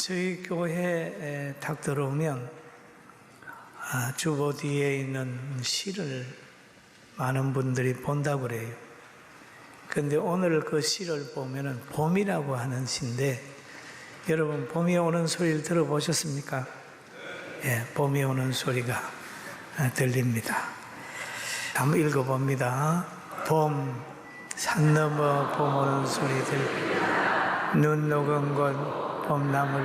저희 교회에 딱 들어오면 주보 뒤에 있는 시를 많은 분들이 본다고 그래요. 그런데 오늘 그 시를 보면은 봄이라고 하는 시인데, 여러분 봄이 오는 소리를 들어보셨습니까? 예, 봄이 오는 소리가 들립니다. 한번 읽어봅니다. 봄, 산 넘어 봄 오는 소리들, 눈 녹은 곳 봄나물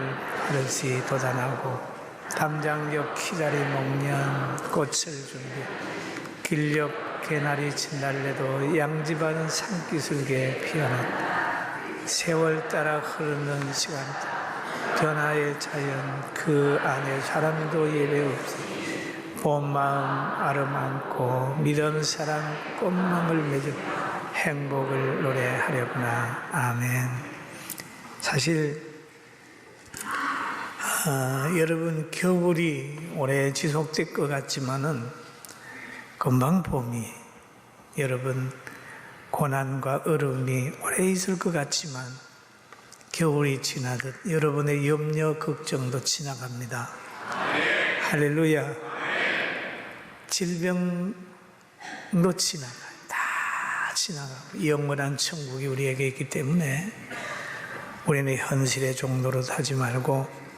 버릇이 돋아나고, 담장역 키다리 목련 꽃을 준비, 길옆 개나리 진달래도 양집하는 산기슭에 피어났다. 세월 따라 흐르는 시간, 변화의 자연 그 안에 사람도 예외 없이 봄 마음 아름안고 믿은 사람 꽃망을 맺어 행복을 노래하려구나. 아멘. 사실 여러분 겨울이 오래 지속될 것 같지만은 금방 봄이, 여러분 고난과 어려움이 오래 있을 것 같지만 겨울이 지나듯 여러분의 염려 걱정도 지나갑니다. 할렐루야. 질병도 지나가요. 다 지나가고 영원한 천국이 우리에게 있기 때문에 우리는 현실의 정도로 하지 말고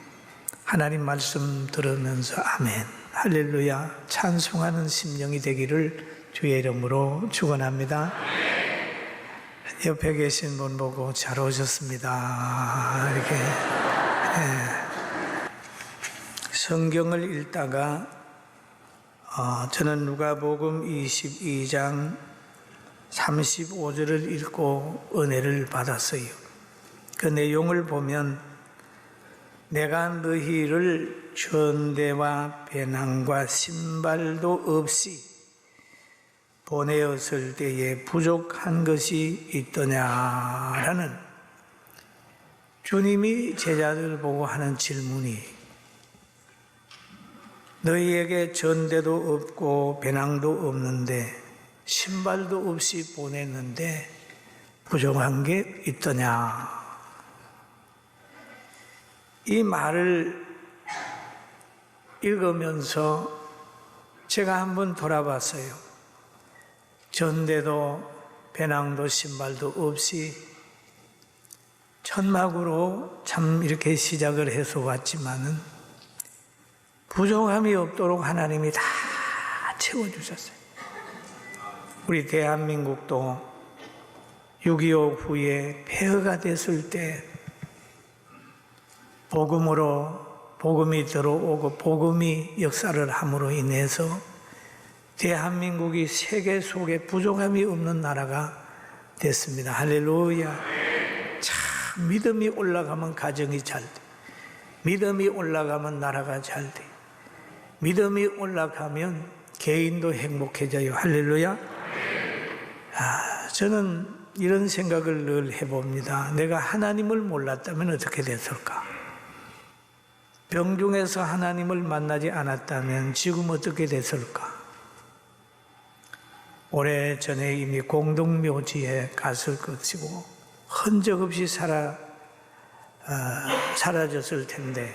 하나님 말씀 들으면서 아멘, 할렐루야 찬송하는 심령이 되기를 주의 이름으로 축원합니다. 옆에 계신 분 보고 잘 오셨습니다. 이렇게 성경을 읽다가 저는 누가복음 22장 35절을 읽고 은혜를 받았어요. 그 내용을 보면 내가 너희를 전대와 배낭과 신발도 없이 보내었을 때에 부족한 것이 있더냐라는 주님이 제자들 보고 하는 질문이, 너희에게 전대도 없고 배낭도 없는데 신발도 없이 보냈는데 부족한 게 있더냐. 이 말을 읽으면서 제가 한번 돌아봤어요. 전대도 배낭도 신발도 없이 천막으로 참 이렇게 시작을 해서 왔지만은 부족함이 없도록 하나님이 다 채워주셨어요. 우리 대한민국도 6.25 후에 폐허가 됐을 때 복음이 들어오고 복음이 역사를 함으로 인해서 대한민국이 세계 속에 부족함이 없는 나라가 됐습니다. 할렐루야. 참 믿음이 올라가면 가정이 잘 돼. 믿음이 올라가면 나라가 잘 돼. 믿음이 올라가면 개인도 행복해져요. 할렐루야. 저는 이런 생각을 늘 해봅니다. 내가 하나님을 몰랐다면 어떻게 됐을까? 병중에서 하나님을 만나지 않았다면 지금 어떻게 됐을까? 오래전에 이미 공동묘지에 갔을 것이고 흔적 없이 사라졌을 텐데,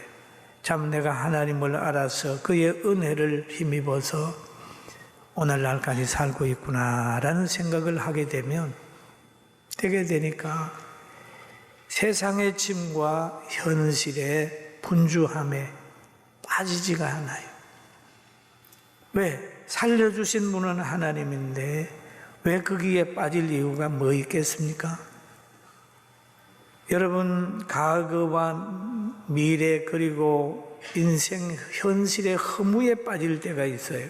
참 내가 하나님을 알아서 그의 은혜를 힘입어서 오늘날까지 살고 있구나라는 생각을 하게 되니까 세상의 짐과 현실의 분주함에 빠지지가 않아요. 왜? 살려주신 분은 하나님인데 왜 거기에 빠질 이유가 뭐 있겠습니까? 여러분, 과거와 미래 그리고 인생 현실의 허무에 빠질 때가 있어요.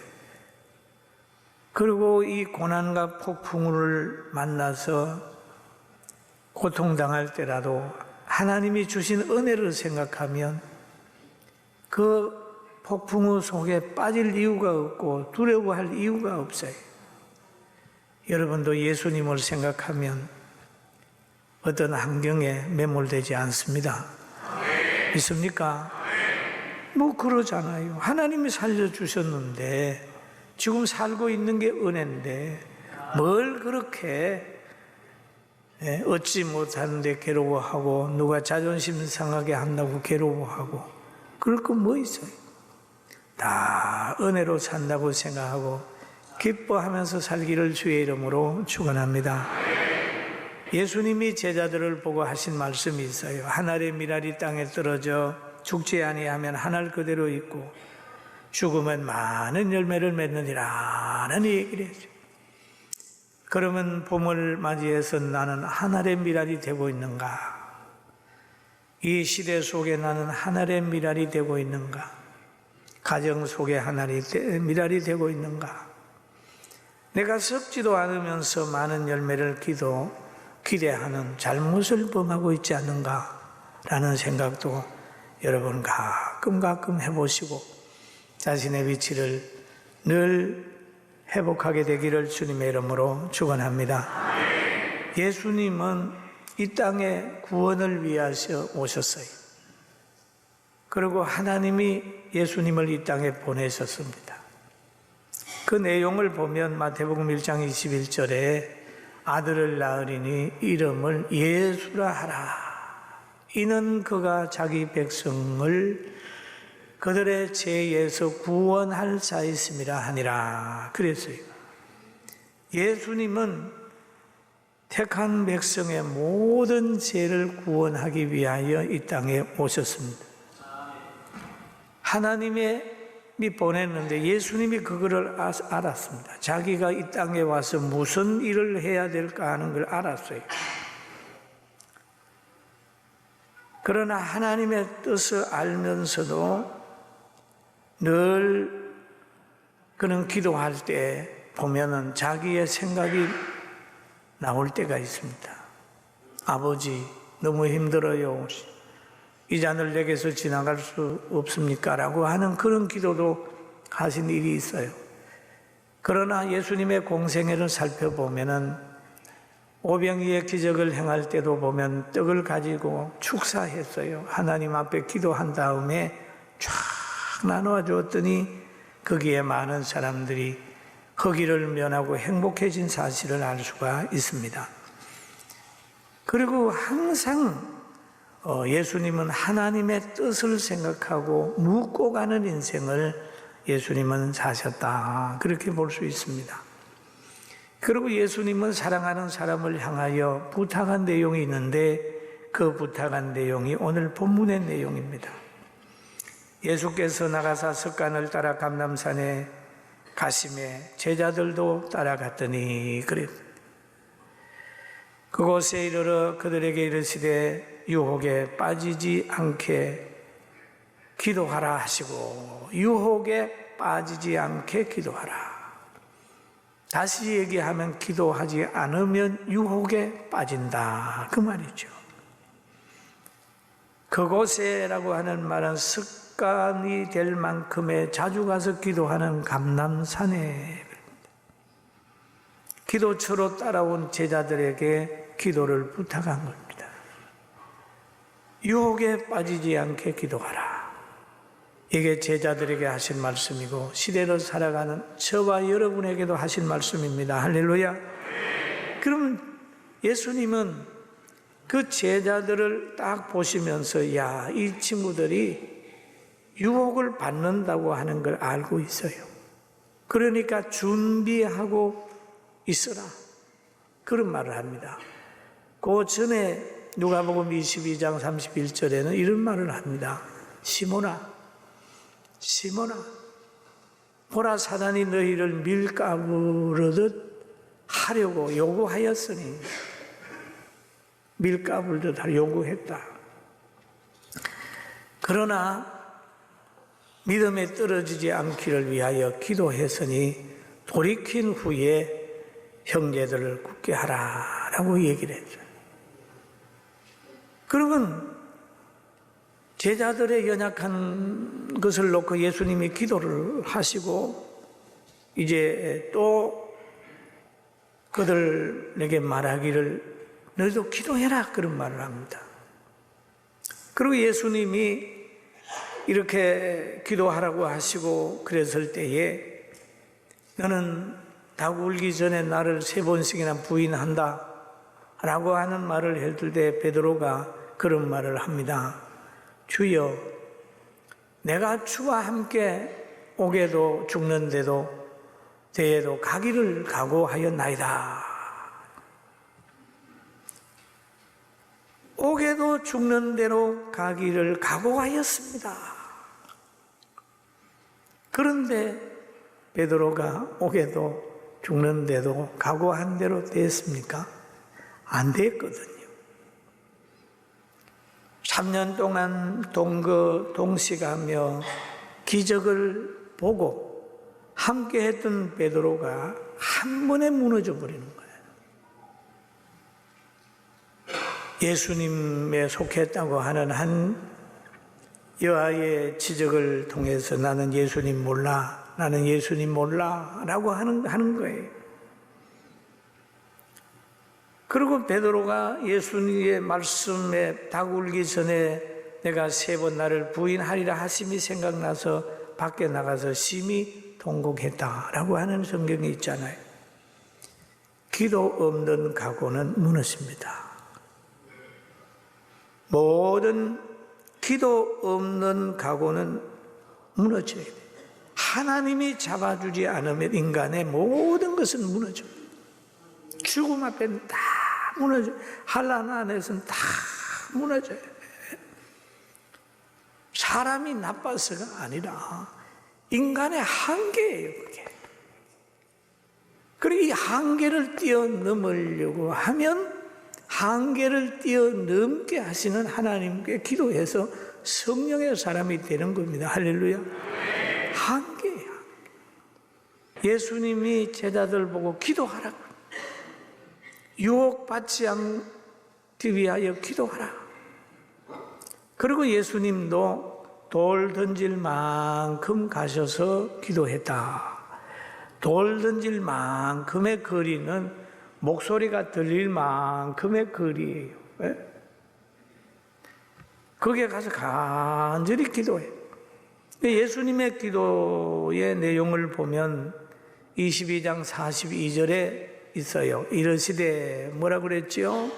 그리고 이 고난과 폭풍을 만나서 고통당할 때라도 하나님이 주신 은혜를 생각하면 그 폭풍우 속에 빠질 이유가 없고 두려워할 이유가 없어요. 여러분도 예수님을 생각하면 어떤 환경에 매몰되지 않습니다. 믿습니까? 뭐 그러잖아요. 하나님이 살려주셨는데 지금 살고 있는 게 은혜인데 뭘 그렇게 얻지 못하는데 괴로워하고 누가 자존심 상하게 한다고 괴로워하고 그럴 거 뭐 있어요? 다 은혜로 산다고 생각하고 기뻐하면서 살기를 주의 이름으로 축원합니다. 예수님이 제자들을 보고 하신 말씀이 있어요. 한 알의 밀알이 땅에 떨어져 죽지 아니하면 한 알 그대로 있고 죽으면 많은 열매를 맺느니라는 얘기를 했죠. 그러면 봄을 맞이해서 나는 한 알의 밀알이 되고 있는가? 이 시대 속에 나는 한 알의 밀알이 되고 있는가? 가정 속에 한 알의 밀알이 되고 있는가? 내가 썩지도 않으면서 많은 열매를 기대하는 잘못을 범하고 있지 않는가? 라는 생각도 여러분 가끔 해보시고 자신의 위치를 늘 회복하게 되기를 주님의 이름으로 축원합니다. 예수님은 이 땅에 구원을 위하여 오셨어요. 그리고 하나님이 예수님을 이 땅에 보내셨습니다. 그 내용을 보면 마태복음 1장 21절에 아들을 낳으리니 이름을 예수라 하라. 이는 그가 자기 백성을 그들의 죄에서 구원할 자이심이라 하니라. 그랬어요. 예수님은 택한 백성의 모든 죄를 구원하기 위하여 이 땅에 오셨습니다. 하나님이 보냈는데 예수님이 그거를 알았습니다. 자기가 이 땅에 와서 무슨 일을 해야 될까 하는 걸 알았어요. 그러나 하나님의 뜻을 알면서도 늘 그는 기도할 때 보면은 자기의 생각이 나올 때가 있습니다. 아버지, 너무 힘들어요. 이 잔을 내게서 지나갈 수 없습니까? 라고 하는 그런 기도도 하신 일이 있어요. 그러나 예수님의 공생애를 살펴보면은 오병이의 기적을 행할 때도 보면 떡을 가지고 축사했어요. 하나님 앞에 기도한 다음에 쫙 나누어 주었더니 거기에 많은 사람들이 허기를 면하고 행복해진 사실을 알 수가 있습니다. 그리고 항상 예수님은 하나님의 뜻을 생각하고 묻고 가는 인생을 예수님은 사셨다. 그렇게 볼 수 있습니다. 그리고 예수님은 사랑하는 사람을 향하여 부탁한 내용이 있는데 그 부탁한 내용이 오늘 본문의 내용입니다. 예수께서 나가사 석간을 따라 감람산에 가심에 제자들도 따라갔더니 그랬습니다. 그곳에 이르러 그들에게 이르시되 유혹에 빠지지 않게 기도하라 하시고 유혹에 빠지지 않게 기도하라. 다시 얘기하면 기도하지 않으면 유혹에 빠진다 그 말이죠. 그곳에라고 하는 말은 습관이 될 만큼의 자주 가서 기도하는 감람산에 기도처로 따라온 제자들에게 기도를 부탁한 겁니다. 유혹에 빠지지 않게 기도하라. 이게 제자들에게 하신 말씀이고 시대를 살아가는 저와 여러분에게도 하신 말씀입니다. 할렐루야. 그럼 예수님은 그 제자들을 딱 보시면서 야, 이 친구들이 유혹을 받는다고 하는 걸 알고 있어요. 그러니까 준비하고 있어라. 그런 말을 합니다. 그 전에 누가복음 22장 31절에는 이런 말을 합니다. 시몬아 보라 사단이 너희를 밀가부르듯 하려고 요구하였으니 밀가부르듯 하려 요구했다. 그러나 믿음에 떨어지지 않기를 위하여 기도했으니 돌이킨 후에 형제들을 굳게 하라라고 얘기를 했죠. 그러면 제자들의 연약한 것을 놓고 예수님이 기도를 하시고 이제 또 그들에게 말하기를 너희도 기도해라 그런 말을 합니다. 그리고 예수님이 이렇게 기도하라고 하시고 그랬을 때에 너는 닭 울기 전에 나를 3번씩이나 부인한다. 라고 하는 말을 했을 때 베드로가 그런 말을 합니다. 주여, 내가 주와 함께 오게도 죽는데도 대에도 가기를 각오하였나이다. 오게도 죽는 대로 가기를 각오하였습니다. 그런데 베드로가 오게도 죽는데도 각오한 대로 됐습니까? 안 됐거든요. 3년 동안 동시가며 기적을 보고 함께 했던 베드로가 한 번에 무너져 버리는 거예요. 예수님에 속했다고 하는 한 여아의 지적을 통해서 나는 예수님 몰라 라고 하는 거예요. 그리고 베드로가 예수님의 말씀에 다가오기 전에 내가 3번 나를 부인하리라 하심이 생각나서 밖에 나가서 심히 통곡했다라고 하는 성경이 있잖아요. 기도 없는 각오는 무너집니다. 모든 기도 없는 각오는 무너져야 돼요. 하나님이 잡아주지 않으면 인간의 모든 것은 무너져요. 죽음 앞에는 다 무너져요. 환난 안에서는 다 무너져요. 사람이 나빠서가 아니라 인간의 한계예요, 그게. 그리고 이 한계를 뛰어넘으려고 하면 한계를 뛰어넘게 하시는 하나님께 기도해서 성령의 사람이 되는 겁니다. 할렐루야. 한계야. 예수님이 제자들 보고 기도하라. 유혹받지 않기 위하여 기도하라. 그리고 예수님도 돌 던질 만큼 가셔서 기도했다. 돌 던질 만큼의 거리는 목소리가 들릴 만큼의 거리예요. 거기에 가서 간절히 기도해. 예수님의 기도의 내용을 보면 22장 42절에 있어요. 이르시되 뭐라 그랬지요?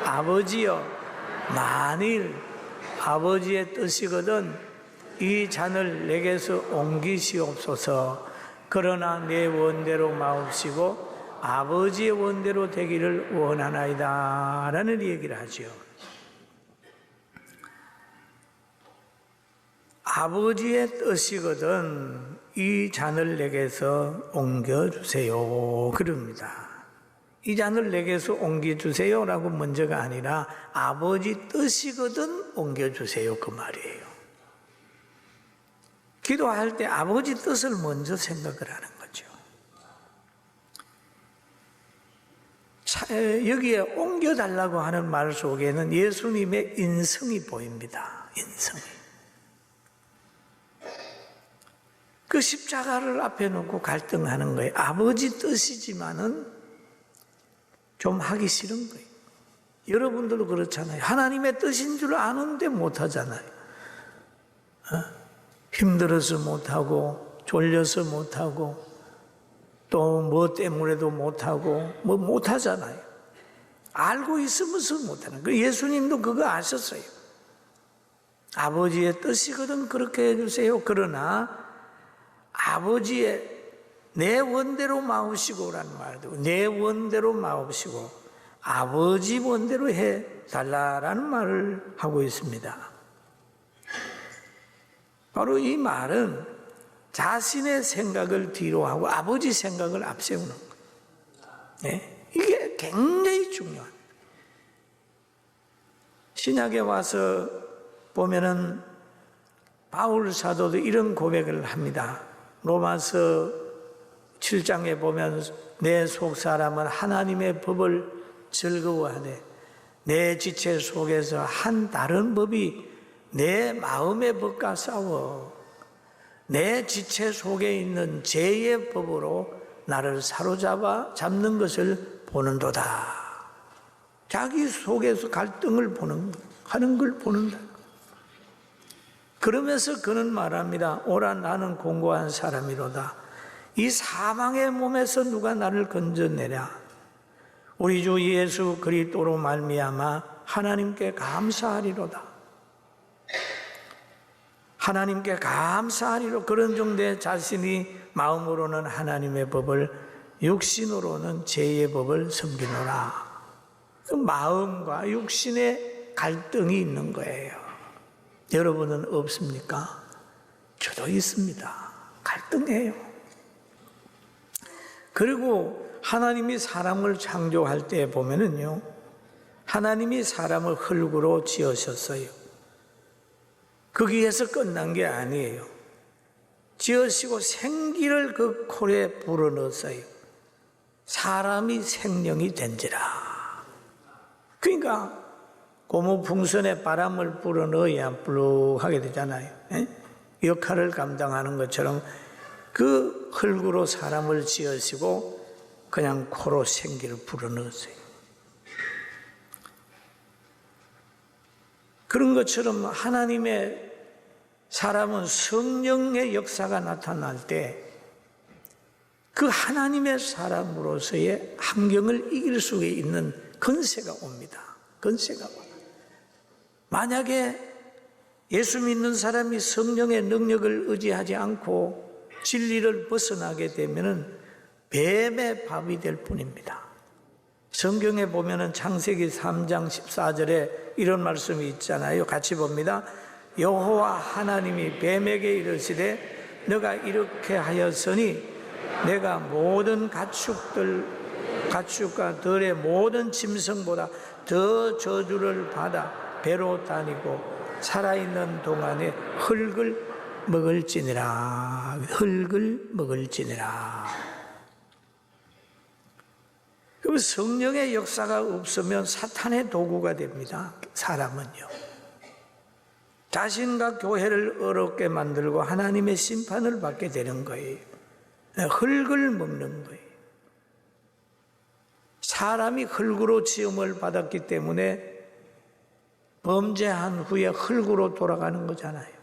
아버지여, 만일 아버지의 뜻이거든 이 잔을 내게서 옮기시옵소서. 그러나 내 원대로 마옵시고 아버지의 원대로 되기를 원하나이다 라는 얘기를 하죠. 아버지의 뜻이거든 이 잔을 내게서 옮겨주세요 그럽니다. 이 잔을 내게서 옮겨주세요 라고 먼저가 아니라 아버지 뜻이거든 옮겨주세요 그 말이에요. 기도할 때 아버지 뜻을 먼저 생각을 하는 거죠. 여기에 옮겨달라고 하는 말 속에는 예수님의 인성이 보입니다. 인성이. 그 십자가를 앞에 놓고 갈등하는 거예요. 아버지 뜻이지만은 좀 하기 싫은 거예요. 여러분들도 그렇잖아요. 하나님의 뜻인 줄 아는데 못하잖아요. 힘들어서 못하고 졸려서 못하고 또 뭐 때문에도 못하고 뭐 못하잖아요. 알고 있으면서 못하는 거예요. 예수님도 그거 아셨어요. 아버지의 뜻이거든 그렇게 해주세요. 그러나 아버지의 내 원대로 마옵시고라는 말도 내 원대로 마옵시고 아버지 원대로 해달라라는 말을 하고 있습니다. 바로 이 말은 자신의 생각을 뒤로 하고 아버지 생각을 앞세우는 거예요. 네? 이게 굉장히 중요합니다. 신약에 와서 보면은 바울 사도도 이런 고백을 합니다. 로마서 7장에 보면 내 속사람은 하나님의 법을 즐거워하되 내 지체 속에서 한 다른 법이 내 마음의 법과 싸워 내 지체 속에 있는 죄의 법으로 나를 잡는 것을 보는도다. 자기 속에서 갈등을 하는 걸 보는다. 그러면서 그는 말합니다. 오라 나는 공고한 사람이로다. 이 사망의 몸에서 누가 나를 건져내랴. 우리 주 예수 그리스도로 말미암아 하나님께 감사하리로다. 하나님께 감사하리로. 그런 정도의 자신이 마음으로는 하나님의 법을, 육신으로는 죄의 법을 섬기노라. 그 마음과 육신의 갈등이 있는 거예요. 여러분은 없습니까? 저도 있습니다. 갈등해요. 그리고 하나님이 사람을 창조할 때 보면은요, 하나님이 사람을 흙으로 지으셨어요. 거기에서 끝난 게 아니에요. 지으시고 생기를 그 콜에 불어넣었어요. 사람이 생명이 된지라. 그러니까 고무풍선에 바람을 불어넣어야 불룩하게 되잖아요. 역할을 감당하는 것처럼 그 흙으로 사람을 지으시고 그냥 코로 생기를 불어넣었어요. 그런 것처럼 하나님의 사람은 성령의 역사가 나타날 때 그 하나님의 사람으로서의 환경을 이길 수 있는 권세가 옵니다. 권세가 와요. 만약에 예수 믿는 사람이 성령의 능력을 의지하지 않고 진리를 벗어나게 되면 뱀의 밥이 될 뿐입니다. 성경에 보면 창세기 3장 14절에 이런 말씀이 있잖아요. 같이 봅니다. 여호와 하나님이 뱀에게 이르시되 너가 이렇게 하였으니 내가 모든 가축과 들의 모든 짐승보다 더 저주를 받아 배로 다니고 살아있는 동안에 흙을 먹을지니라. 흙을 먹을지니라. 그럼 성령의 역사가 없으면 사탄의 도구가 됩니다. 사람은요. 자신과 교회를 어렵게 만들고 하나님의 심판을 받게 되는 거예요. 흙을 먹는 거예요. 사람이 흙으로 지음을 받았기 때문에 범죄한 후에 흙으로 돌아가는 거잖아요.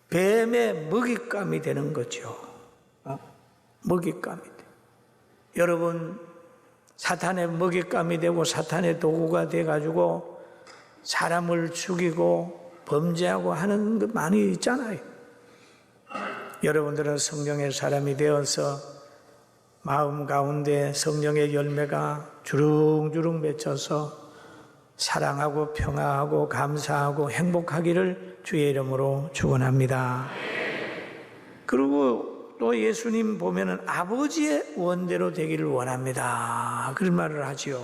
뱀의 먹잇감이 되는 거죠. 먹잇감이 돼. 여러분, 사탄의 먹잇감이 되고 사탄의 도구가 돼가지고 사람을 죽이고 범죄하고 하는 것 많이 있잖아요. 여러분들은 성령의 사람이 되어서 마음 가운데 성령의 열매가 주릉주릉 맺혀서 사랑하고 평화하고 감사하고 행복하기를 주의 이름으로 축원합니다. 그리고 또 예수님 보면은 아버지의 원대로 되기를 원합니다. 그런 말을 하지요.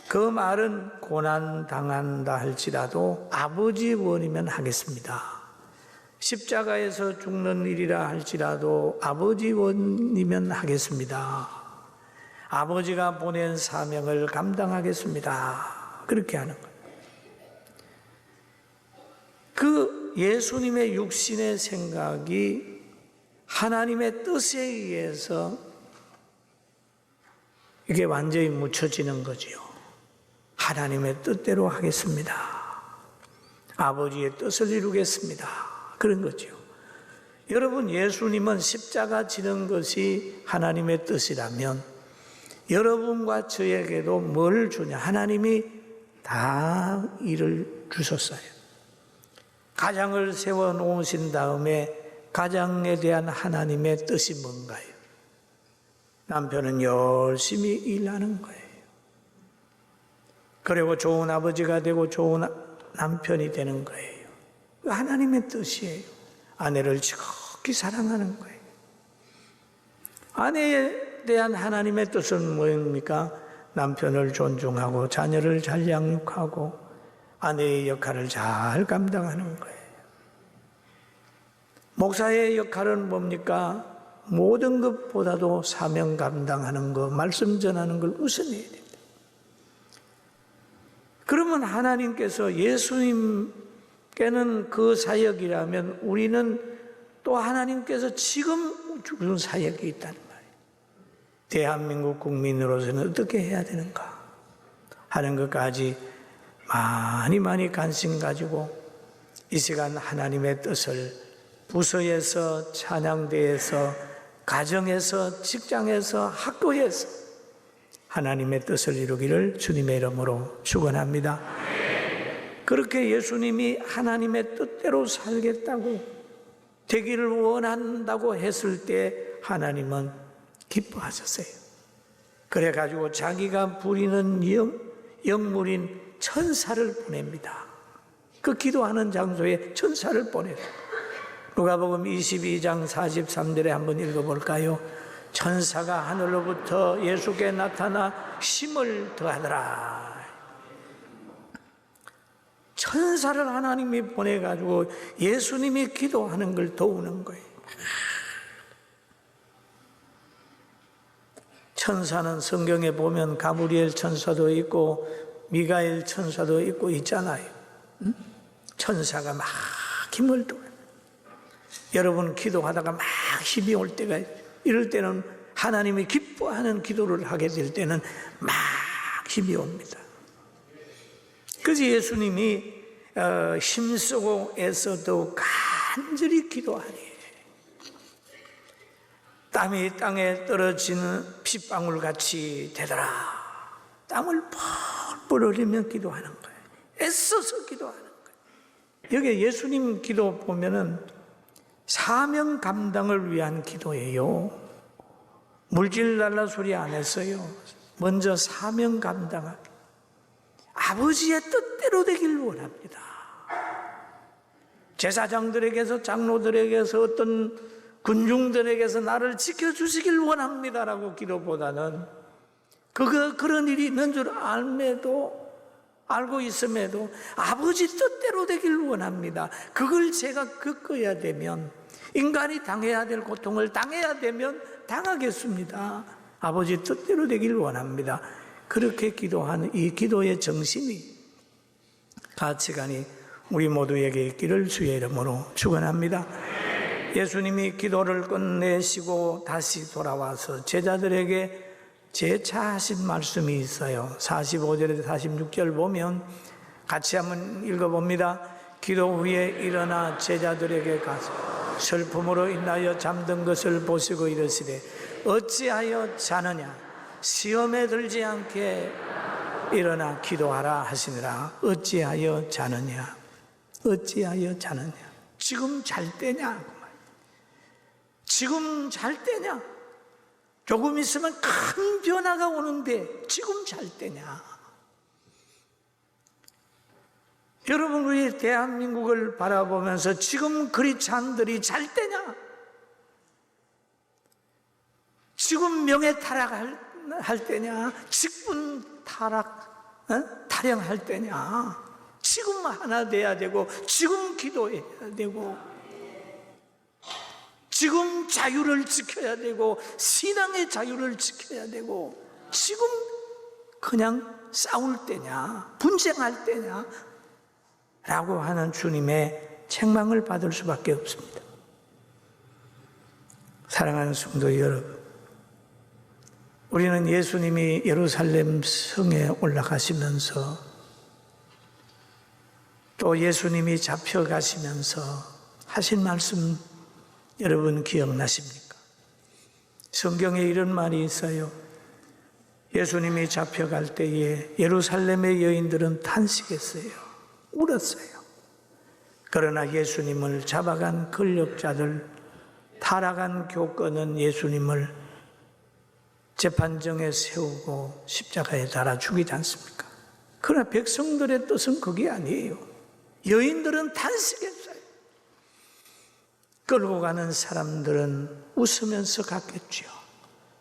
그 말은 고난 당한다 할지라도 아버지 원이면 하겠습니다. 십자가에서 죽는 일이라 할지라도 아버지 원이면 하겠습니다. 아버지가 보낸 사명을 감당하겠습니다. 그렇게 하는 거예요. 그 예수님의 육신의 생각이 하나님의 뜻에 의해서 이게 완전히 묻혀지는 거지요. 하나님의 뜻대로 하겠습니다. 아버지의 뜻을 이루겠습니다. 그런 거죠. 여러분, 예수님은 십자가 지는 것이 하나님의 뜻이라면 여러분과 저에게도 뭘 주냐? 하나님이 다 일을 주셨어요. 가장을 세워 놓으신 다음에 가장에 대한 하나님의 뜻이 뭔가요? 남편은 열심히 일하는 거예요. 그리고 좋은 아버지가 되고 좋은 남편이 되는 거예요. 하나님의 뜻이에요. 아내를 지극히 사랑하는 거예요. 아내에 대한 하나님의 뜻은 뭡니까? 남편을 존중하고 자녀를 잘 양육하고 아내의 역할을 잘 감당하는 거예요. 목사의 역할은 뭡니까? 모든 것보다도 사명 감당하는 것, 말씀 전하는 걸 우선해야 됩니다. 그러면 하나님께서 예수님께는 그 사역이라면 우리는 또 하나님께서 지금 주는 사역이 있다는 말이에요. 대한민국 국민으로서는 어떻게 해야 되는가 하는 것까지 많이 관심 가지고 이 시간 하나님의 뜻을 부서에서, 찬양대에서, 가정에서, 직장에서, 학교에서 하나님의 뜻을 이루기를 주님의 이름으로 축원합니다. 그렇게 예수님이 하나님의 뜻대로 살겠다고 되기를 원한다고 했을 때 하나님은 기뻐하셨어요. 그래가지고 자기가 부리는 영물인 천사를 보냅니다. 그 기도하는 장소에 천사를 보내요. 누가복음 22장 43절에 한번 읽어볼까요? 천사가 하늘로부터 예수께 나타나 힘을 더하더라. 천사를 하나님이 보내가지고 예수님이 기도하는 걸 도우는 거예요. 천사는 성경에 보면 가브리엘 천사도 있고 미가엘 천사도 있고 있잖아요. 천사가 막 힘을 도와요. 여러분 기도하다가 막 힘이 올 때가 이럴 때는 하나님이 기뻐하는 기도를 하게 될 때는 막 힘이 옵니다. 그래서 예수님이 힘쓰고 애써도 간절히 기도하니 땀이 땅에 떨어지는 핏방울같이 되더라. 땀을 펄펄 흘리며 기도하는 거예요. 애써서 기도하는 거예요. 여기 예수님 기도 보면은 사명 감당을 위한 기도예요. 물질 달라 소리 안 했어요. 먼저 사명 감당하기. 아버지의 뜻대로 되길 원합니다. 제사장들에게서 장로들에게서 어떤 군중들에게서 나를 지켜주시길 원합니다라고 기도보다는 그런 일이 있는 줄 알고 있음에도 아버지 뜻대로 되길 원합니다. 그걸 제가 겪어야 되면 인간이 당해야 될 고통을 당해야 되면 당하겠습니다. 아버지 뜻대로 되길 원합니다. 그렇게 기도하는 이 기도의 정신이 가치관이 우리 모두에게 있기를 주의 이름으로 축원합니다. 예수님이 기도를 끝내시고 다시 돌아와서 제자들에게 재차하신 말씀이 있어요. 45절에서 46절 보면 같이 한번 읽어봅니다. 기도 후에 일어나 제자들에게 가서 슬픔으로 인하여 잠든 것을 보시고 이르시되 어찌하여 자느냐 시험에 들지 않게 일어나 기도하라 하시니라. 어찌하여 자느냐 어찌하여 자느냐. 지금 잘 때냐, 지금 잘 때냐. 조금 있으면 큰 변화가 오는데 지금 잘 때냐. 여러분 우리 대한민국을 바라보면서 지금 크리스찬들이 잘 때냐, 지금 명예 타락할 때냐, 직분 타령할 때냐. 지금 하나 돼야 되고 지금 기도해야 되고 지금 자유를 지켜야 되고 신앙의 자유를 지켜야 되고 지금 그냥 싸울 때냐 분쟁할 때냐 라고 하는 주님의 책망을 받을 수밖에 없습니다. 사랑하는 성도 여러분, 우리는 예수님이 예루살렘 성에 올라가시면서 또 예수님이 잡혀가시면서 하신 말씀 여러분 기억나십니까? 성경에 이런 말이 있어요. 예수님이 잡혀갈 때에 예루살렘의 여인들은 탄식했어요. 울었어요. 그러나 예수님을 잡아간 권력자들, 타락한 교권은 예수님을 재판정에 세우고 십자가에 달아 죽이지 않습니까? 그러나 백성들의 뜻은 그게 아니에요. 여인들은 탄식했어요. 끌고 가는 사람들은 웃으면서 갔겠죠.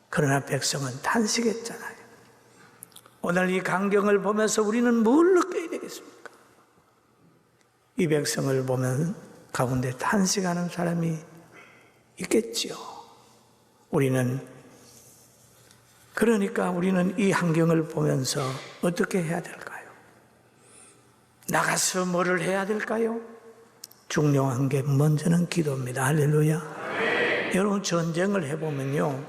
그러나 백성은 탄식했잖아요. 오늘 이 광경을 보면서 우리는 뭘 느껴야 되겠습니까? 이 백성을 보면 가운데 탄식하는 사람이 있겠지요. 그러니까 우리는 이 환경을 보면서 어떻게 해야 될까요? 나가서 뭐를 해야 될까요? 중요한 게 먼저는 기도입니다. 할렐루야. 네. 여러분 전쟁을 해보면요,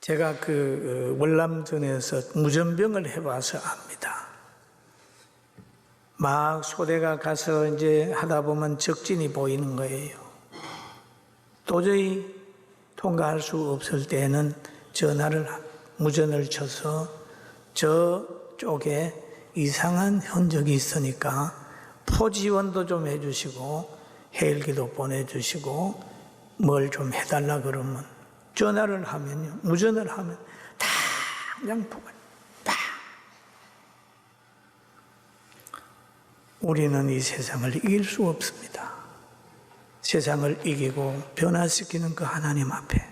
제가 월남전에서 무전병을 해봐서 압니다. 막 소대가 가서 이제 하다 보면 적진이 보이는 거예요. 도저히 통과할 수 없을 때는 전화를 합니다. 무전을 쳐서 저쪽에 이상한 흔적이 있으니까 포지원도 좀 해주시고 헬기도 보내주시고 뭘 좀 해달라 그러면 전화를 하면요, 무전을 하면 다 그냥 보고 다. 우리는 이 세상을 이길 수 없습니다. 세상을 이기고 변화시키는 그 하나님 앞에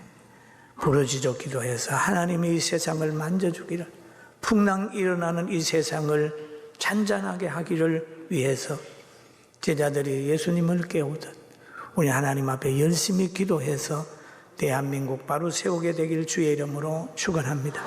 부르짖어 기도해서 하나님이 이 세상을 만져주기를, 풍랑 일어나는 이 세상을 잔잔하게 하기를 위해서 제자들이 예수님을 깨우듯 우리 하나님 앞에 열심히 기도해서 대한민국 바로 세우게 되길 주의 이름으로 축원합니다.